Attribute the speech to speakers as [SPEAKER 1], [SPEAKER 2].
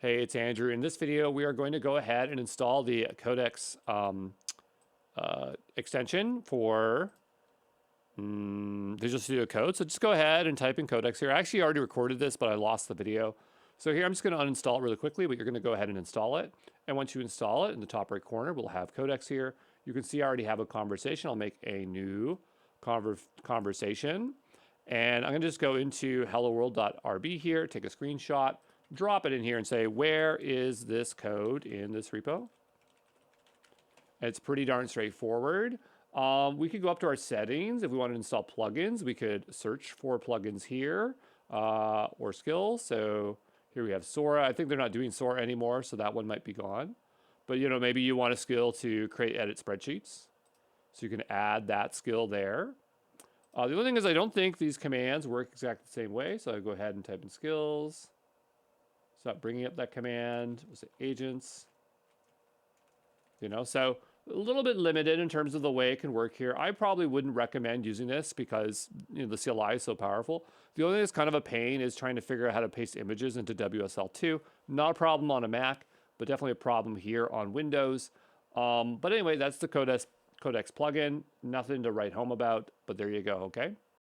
[SPEAKER 1] Hey, it's Andrew. In this video, we are going to go ahead and install the Codex extension for Visual Studio Code. So just go ahead and type in Codex here. I actually already recorded this, but I lost the video. So here, I'm just going to uninstall it really quickly, but you're going to go ahead and install it. And once you install it, in the top right corner, we'll have Codex here. You can see I already have a conversation. I'll make a new conversation. And I'm going to just go into helloworld.rb here, take a screenshot, drop it in here and say, where is this code in this repo? It's pretty darn straightforward. We could go up to our settings. If we want to install plugins, we could search for plugins here or skills. So here we have Sora. I think they're not doing Sora anymore, so that one might be gone. But maybe you want a skill to create edit spreadsheets. So you can add that skill there. The other thing is I don't think these commands work exactly the same way. So I go ahead and type in skills. Stop bringing up that command. We'll say agents. So a little bit limited in terms of the way it can work here. I probably wouldn't recommend using this because the CLI is so powerful. The only thing that's kind of a pain is trying to figure out how to paste images into WSL2. Not a problem on a Mac, but definitely a problem here on Windows. But anyway, that's the Codex plugin. Nothing to write home about, but there you go, okay?